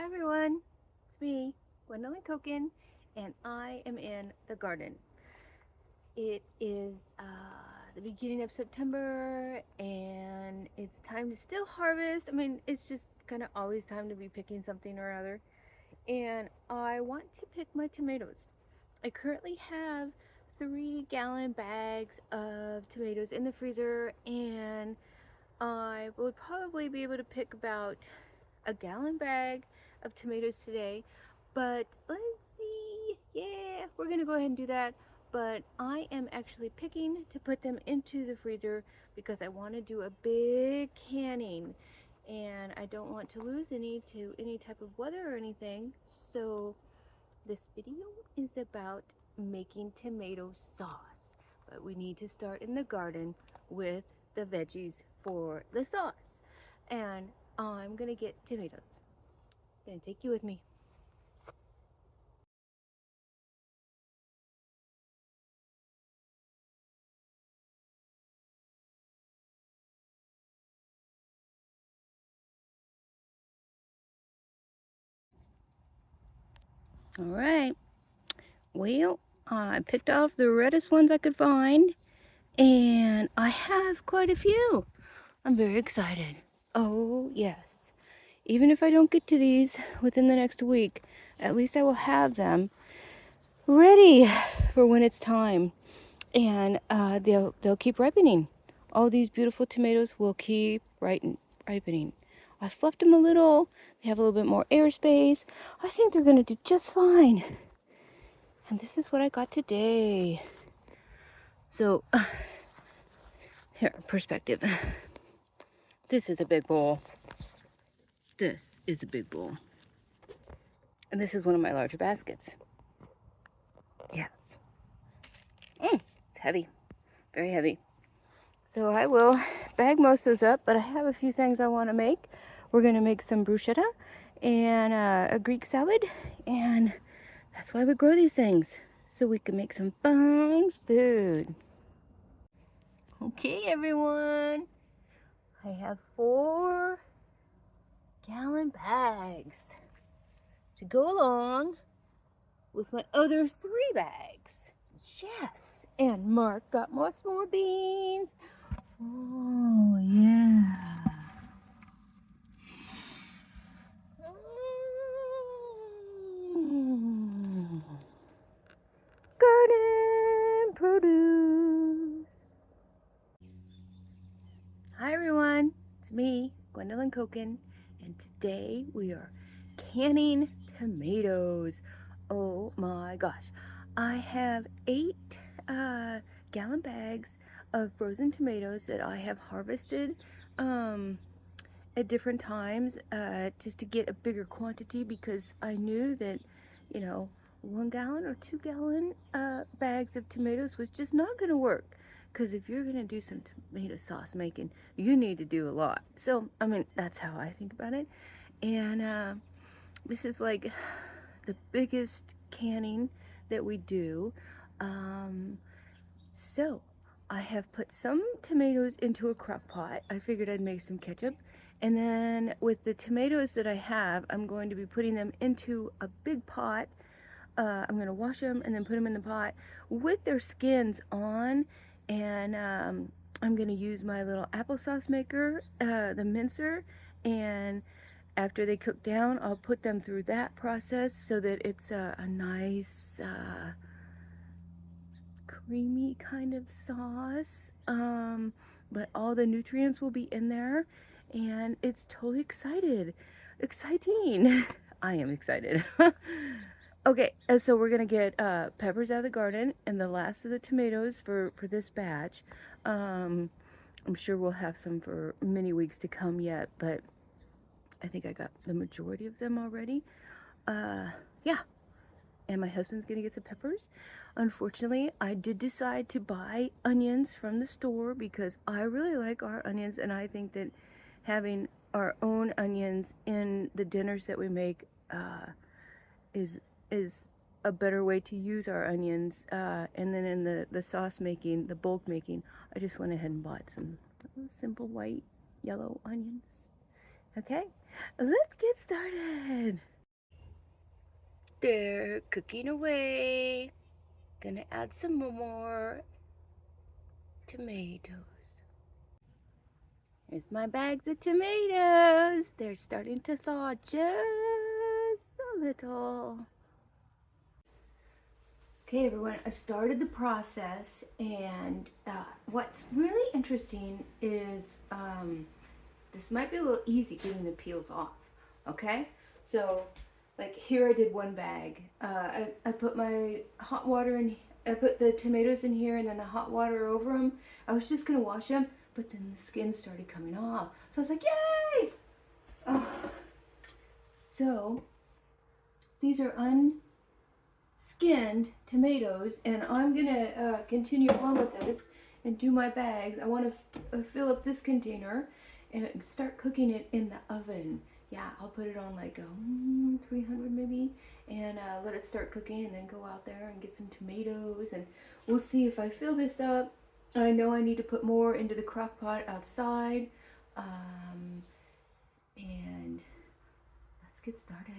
Hi everyone, it's me, Gwendolyn Koken, and I am in the garden. It is the beginning of September and it's time to still harvest. I mean, it's just kind of always time to be picking something or other. And I want to pick my tomatoes. I currently have 3-gallon bags of tomatoes in the freezer, and I would probably be able to pick about a gallon bag of tomatoes today. But let's see. Yeah, we're gonna go ahead and do that. But I am actually picking to put them into the freezer because I want to do a big canning, and I don't want to lose any to any type of weather or anything. So this video is about making tomato sauce, but we need to start in the garden with the veggies for the sauce. And I'm gonna get tomatoes. Gonna take you with me. All right. Well, I picked off the reddest ones I could find, and I have quite a few. I'm very excited. Oh, yes. Even if I don't get to these within the next week, at least I will have them ready for when it's time. And they'll keep ripening. All these beautiful tomatoes will keep ripening. I fluffed them a little. They have a little bit more airspace. I think they're gonna do just fine. And this is what I got today. So, here, perspective. This is a big bowl. This is a big bowl. And this is one of my larger baskets. Yes. It's heavy. Very heavy. So I will bag most of those up, but I have a few things I want to make. We're going to make some bruschetta and a Greek salad, and that's why we grow these things, so we can make some fun food. Okay, everyone, I have 4-gallon bags to go along with my other 3 bags. Yes, and Mark got us more beans. Oh, yeah. Garden produce. Hi everyone, it's me, Gwendolyn Koken, and today we are canning tomatoes. Oh my gosh, I have 8 gallon bags of frozen tomatoes that I have harvested at different times just to get a bigger quantity, because I knew that, you know, 1 gallon or 2 gallon bags of tomatoes was just not going to work. Because if you're going to do some tomato sauce making, you need to do a lot. So, I mean, that's how I think about it. And this is like the biggest canning that we do. So, I have put some tomatoes into a crock pot. I figured I'd make some ketchup. And then with the tomatoes that I have, I'm going to be putting them into a big pot. I'm going to wash them and then put them in the pot with their skins on. And I'm going to use my little applesauce maker, the mincer. And after they cook down, I'll put them through that process so that it's a nice creamy kind of sauce, but all the nutrients will be in there, and it's totally exciting. I am excited. Okay, so we're gonna get peppers out of the garden and the last of the tomatoes for this batch. I'm sure we'll have some for many weeks to come yet, but I think I got the majority of them already. Yeah, and my husband's gonna get some peppers. Unfortunately, I did decide to buy onions from the store because I really like our onions, and I think that having our own onions in the dinners that we make is a better way to use our onions. And then in the sauce making, the bulk making, I just went ahead and bought some simple white, yellow onions. Okay, let's get started. there, cooking away. Gonna add some more tomatoes. Here's my bags of tomatoes. They're starting to thaw just a little. Okay, everyone, I started the process, and what's really interesting is this might be a little easy getting the peels off. Okay, so like here I did one bag. I put my hot water in. I put the tomatoes in here and then the hot water over them. I was just gonna wash them, but then the skin started coming off. So I was like, yay! Oh. So these are unskinned tomatoes, and I'm gonna continue on with this and do my bags. I want to fill up this container and start cooking it in the oven. Yeah, I'll put it on like 300 maybe, and let it start cooking, and then go out there and get some tomatoes, and we'll see if I fill this up. I know I need to put more into the crock pot outside, and let's get started.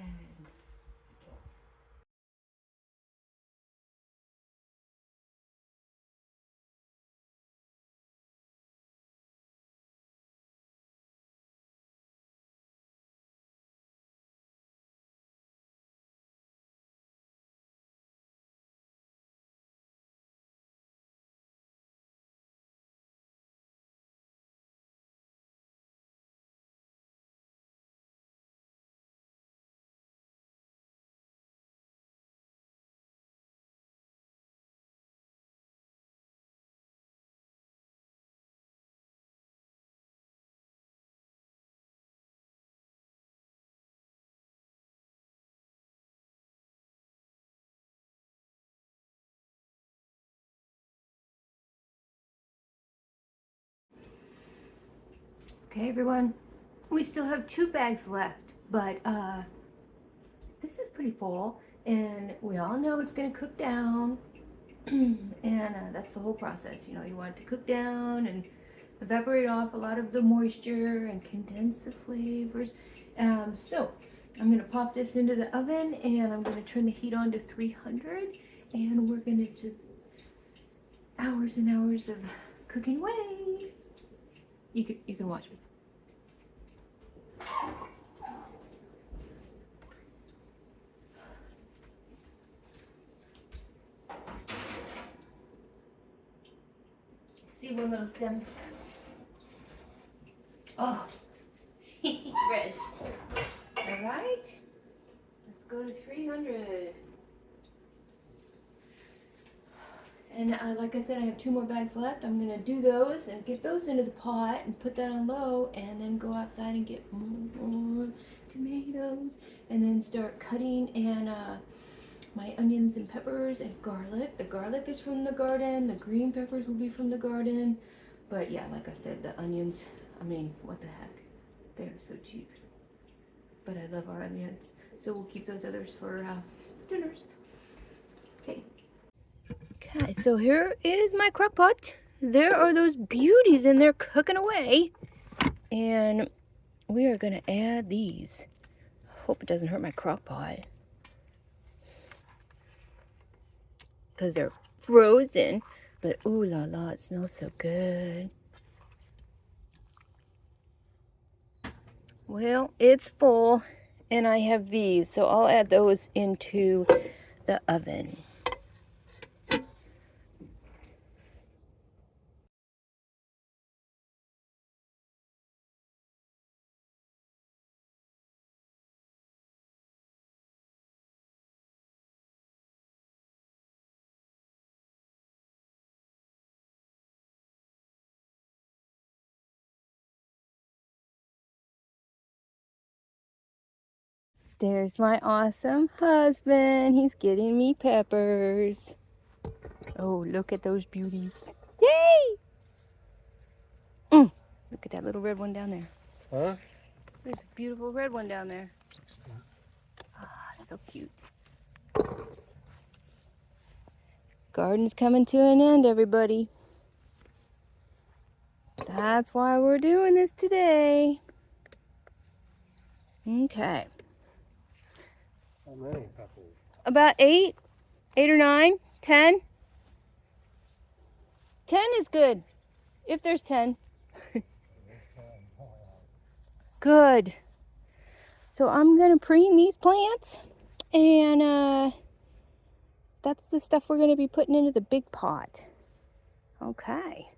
Okay, everyone, we still have 2 bags left, but this is pretty full, and we all know it's going to cook down, and that's the whole process. You know, you want it to cook down and evaporate off a lot of the moisture and condense the flavors. So I'm going to pop this into the oven, and I'm going to turn the heat on to 300, and we're going to just hours and hours of cooking away. You can watch me. See one little stem? Oh, red. All right, let's go to 300. And like I said, I have 2 more bags left. I'm gonna do those and get those into the pot and put that on low, and then go outside and get more tomatoes, and then start cutting and my onions and peppers and garlic. The garlic is from the garden. The green peppers will be from the garden. But yeah, like I said, the onions, I mean, what the heck? They're so cheap. But I love our onions. So we'll keep those others for dinners. Okay. Okay, so here is my crock pot. There are those beauties in there cooking away. And we are going to add these. Hope it doesn't hurt my crock pot, because they're frozen. But ooh la la, it smells so good. Well, it's full, and I have these, so I'll add those into the oven. There's my awesome husband. He's getting me peppers. Oh, look at those beauties. Yay! Look at that little red one down there. Huh? There's a beautiful red one down there. Ah, so cute. Garden's coming to an end, everybody. That's why we're doing this today. Okay. How many peppers? About 8, 8 or 9, 10. 10 is good, if there's 10. Good. So I'm going to preen these plants, and that's the stuff we're going to be putting into the big pot. Okay.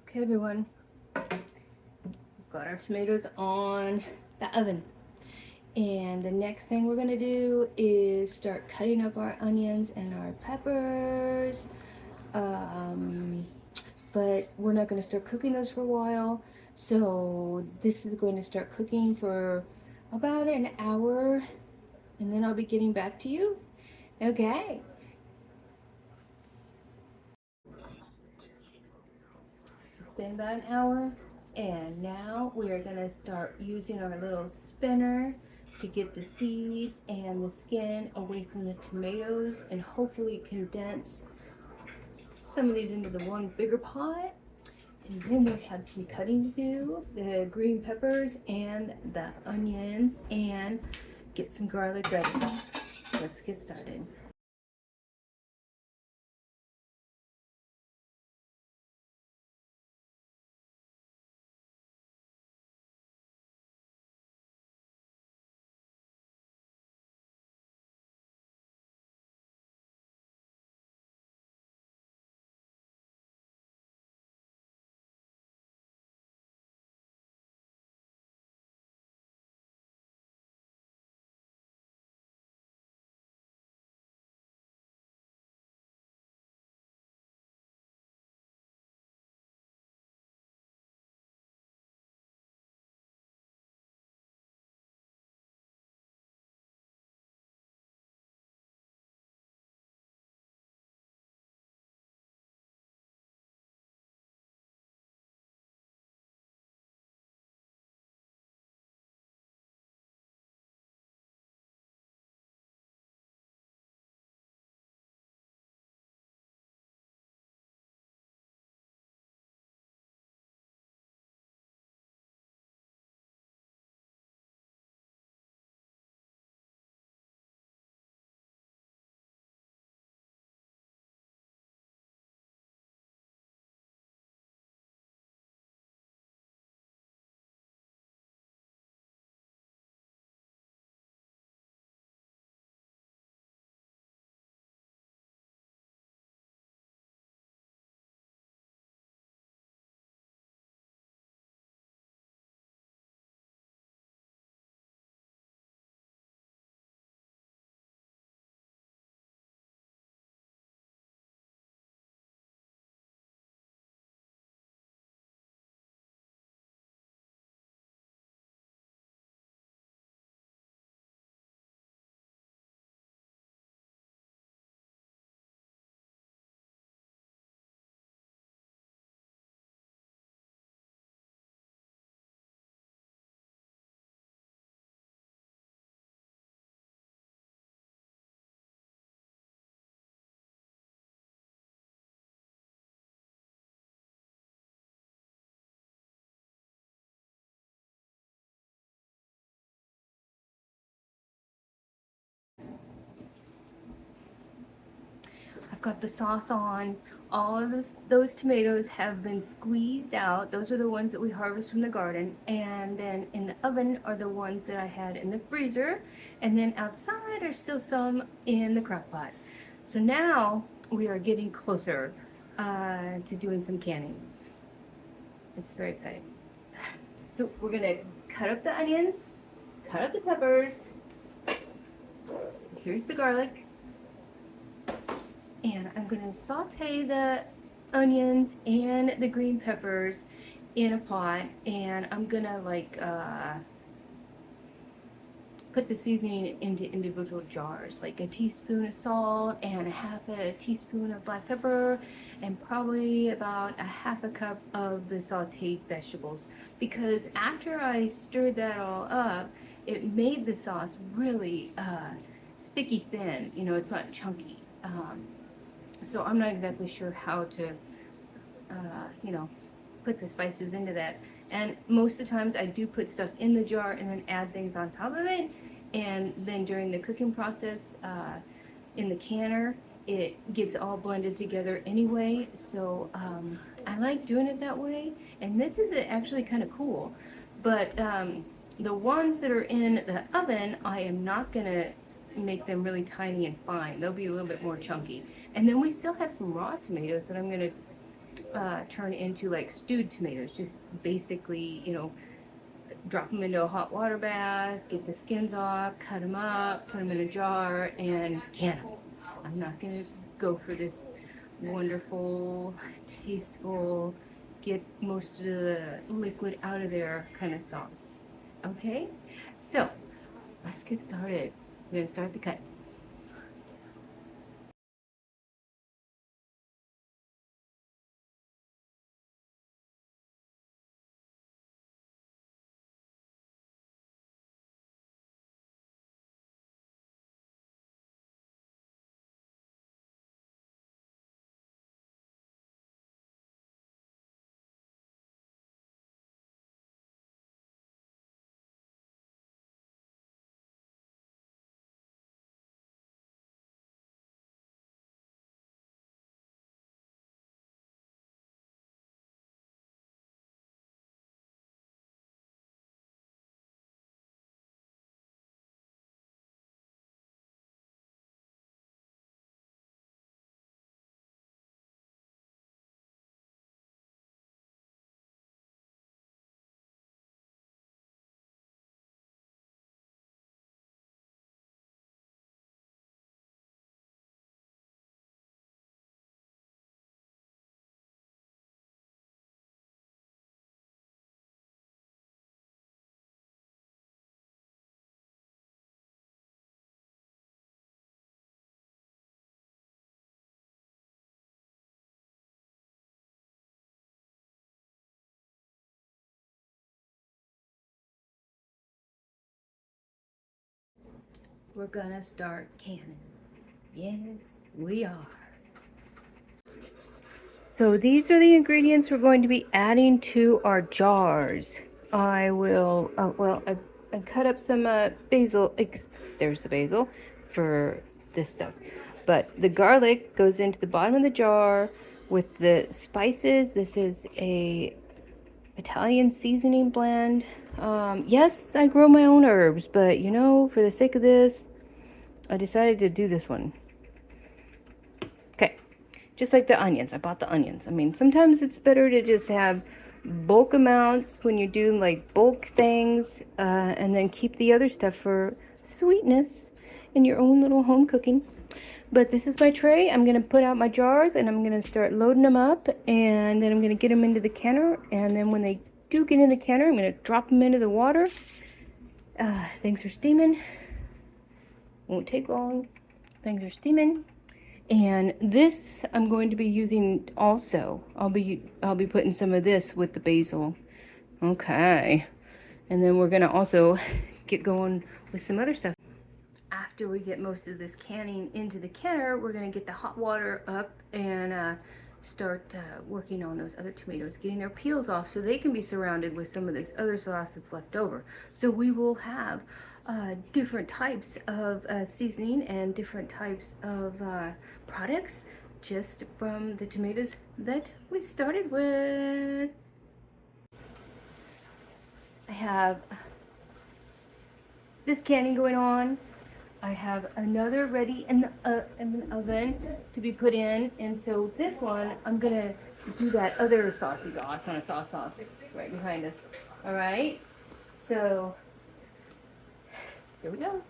Okay, everyone. We've got our tomatoes on the oven. And the next thing we're gonna do is start cutting up our onions and our peppers. But we're not gonna start cooking those for a while. So this is going to start cooking for about an hour, and then I'll be getting back to you. Okay. It's been about an hour, and now we are gonna start using our little spinner to get the seeds and the skin away from the tomatoes and hopefully condense some of these into the one bigger pot. And then we have some cutting to do, the green peppers and the onions, and get some garlic ready. Let's get started. got the sauce on. All of those tomatoes have been squeezed out. Those are the ones that we harvest from the garden. And then in the oven are the ones that I had in the freezer. And then outside are still some in the crock pot. So now we are getting closer to doing some canning. It's very exciting. So we're gonna cut up the onions, cut up the peppers. Here's the garlic. And I'm gonna saute the onions and the green peppers in a pot, and I'm gonna put the seasoning into individual jars, like a teaspoon of salt and a half a teaspoon of black pepper, and probably about a half a cup of the sauteed vegetables. Because after I stirred that all up, it made the sauce really thicky thin. You know, it's not chunky. So I'm not exactly sure how to, you know, put the spices into that. And most of the times I do put stuff in the jar and then add things on top of it. And then during the cooking process, in the canner, it gets all blended together anyway. So I like doing it that way. And this is actually kind of cool. But the ones that are in the oven, I am not gonna make them really tiny and fine. They'll be a little bit more chunky. And then we still have some raw tomatoes that I'm gonna turn into like stewed tomatoes. Just basically, you know, drop them into a hot water bath, get the skins off, cut them up, put them in a jar, and can them. I'm not gonna go for this wonderful, tasteful, get most of the liquid out of there kind of sauce. Okay, so let's get started. We're gonna start the cut. We're gonna start canning. Yes, we are. So these are the ingredients we're going to be adding to our jars. I will, I cut up some basil. There's the basil for this stuff. But the garlic goes into the bottom of the jar with the spices. This is a Italian seasoning blend. Yes, I grow my own herbs, but you know, for the sake of this, I decided to do this one. Okay, just like the onions. I bought the onions. I mean, sometimes it's better to just have bulk amounts when you do like bulk things, and then keep the other stuff for sweetness in your own little home cooking. But this is my tray. I'm gonna put out my jars and I'm gonna start loading them up, and then I'm gonna get them into the canner, and then when they do get in the canner, I'm gonna drop them into the water. Things are steaming. Won't take long. Things are steaming. And this I'm going to be using also. I'll be putting some of this with the basil. Okay. And then we're gonna also get going with some other stuff. After we get most of this canning into the canner, we're gonna get the hot water up and start working on those other tomatoes, getting their peels off so they can be surrounded with some of this other sauce that's left over. So we will have different types of seasoning and different types of products just from the tomatoes that we started with. I have this canning going on. I have another ready in the oven to be put in, and so this one I'm gonna do that other saucy sauce on a sauce right behind us. All right, so here we go.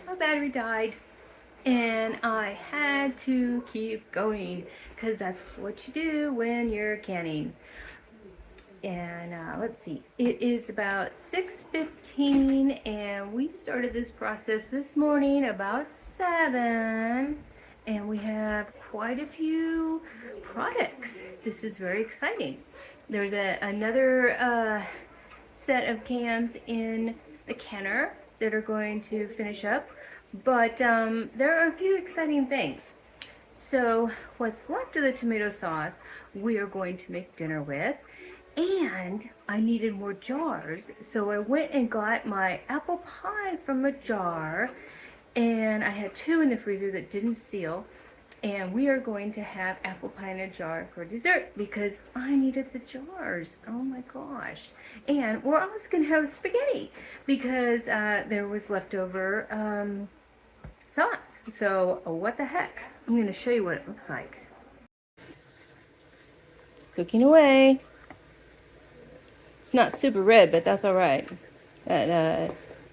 My battery died, and I had to keep going because that's what you do when you're canning. And let's see, it is about 6:15, and we started this process this morning about 7, and we have quite a few products. This is very exciting. There's another set of cans in the canner that are going to finish up, but there are a few exciting things. So what's left of the tomato sauce we are going to make dinner with, and I needed more jars, so I went and got my apple pie from a jar, and I had 2 in the freezer that didn't seal, and we are going to have apple pie in a jar for dessert because I needed the jars. Oh my gosh. And we're also going to have spaghetti because there was leftover sauce. So what the heck? I'm going to show you what it looks like. It's cooking away. It's not super red, but that's all right.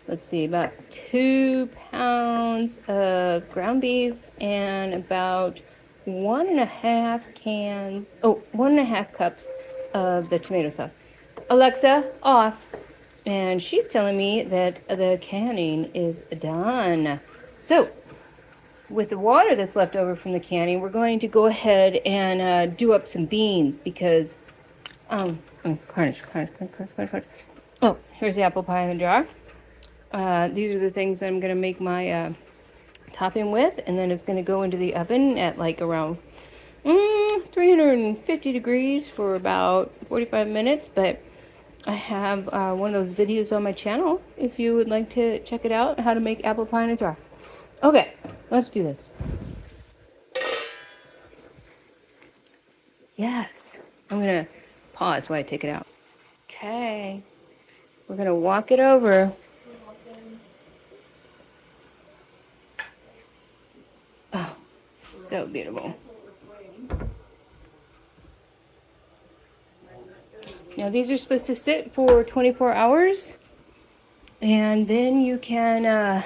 Let's see, about 2 pounds of ground beef and about 1.5 cups of the tomato sauce. Alexa, off. And she's telling me that the canning is done. So with the water that's left over from the canning, we're going to go ahead and do up some beans because, carnage. Oh, here's the apple pie in the jar. These are the things that I'm going to make my topping with, and then it's going to go into the oven at like around 350 degrees for about 45 minutes, but I have one of those videos on my channel if you would like to check it out, how to make apple pie in a jar. Okay, let's do this. Yes, I'm gonna pause while I take it out. Okay, we're gonna walk it over. Oh, so beautiful. Now these are supposed to sit for 24 hours, and then you can, I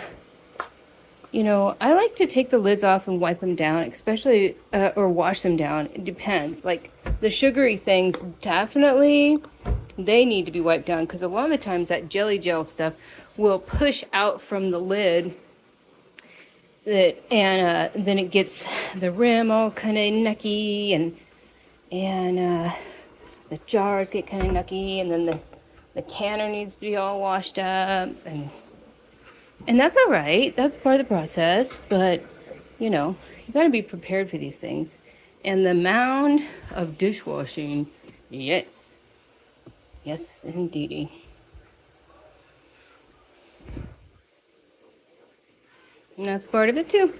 like to take the lids off and wipe them down, especially, or wash them down. It depends. Like the sugary things, definitely, they need to be wiped down because a lot of the times that jelly gel stuff will push out from the lid, and then it gets the rim all kind of nucky, and the jars get kind of nucky, and then the canner needs to be all washed up, and that's all right. That's part of the process, but you got to be prepared for these things. And the mound of dishwashing, yes, yes, indeedy. And that's part of it too.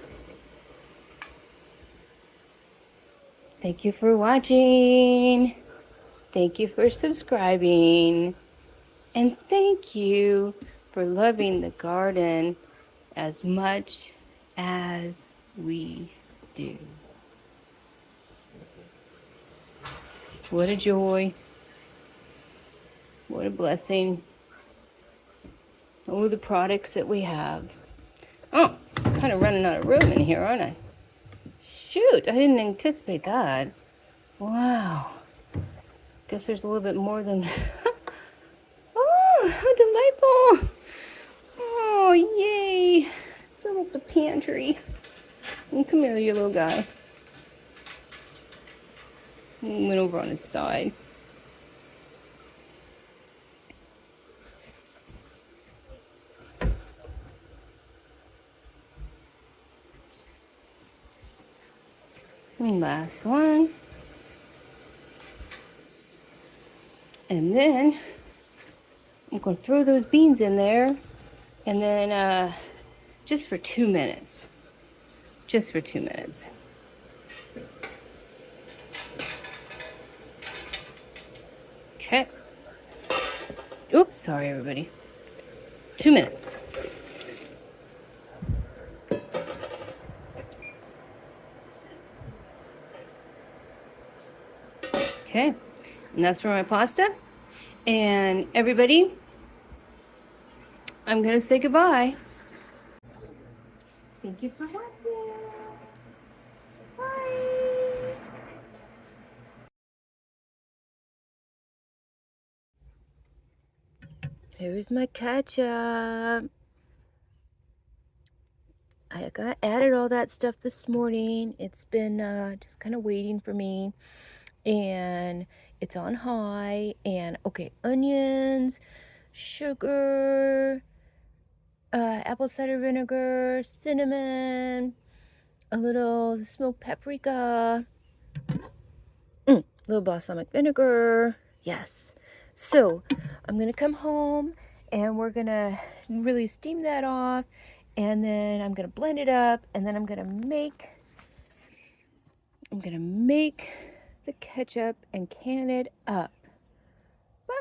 Thank you for watching. Thank you for subscribing. And thank you for loving the garden as much as we do. What a joy. What a blessing. Oh, the products that we have. Oh, I'm kind of running out of room in here, aren't I? Shoot, I didn't anticipate that. Wow. Guess there's a little bit more than... Oh, how delightful. Oh, yay. Fill up the pantry. And come here, you little guy. He went over on his side. And last one. And then I'm going to throw those beans in there, and then just for 2 minutes. Just for 2 minutes. Okay. Oops, sorry everybody. 2 minutes. Okay, and that's for my pasta. And everybody, I'm gonna say goodbye. Thank you for watching. Bye. Here's my ketchup. I got added all that stuff this morning. It's been just kind of waiting for me, and it's on high. And okay, onions, sugar, apple cider vinegar, cinnamon, a little smoked paprika, little balsamic vinegar. Yes. So I'm gonna come home and we're gonna really steam that off, and then I'm gonna blend it up, and then I'm gonna make the ketchup and can it up. Bye.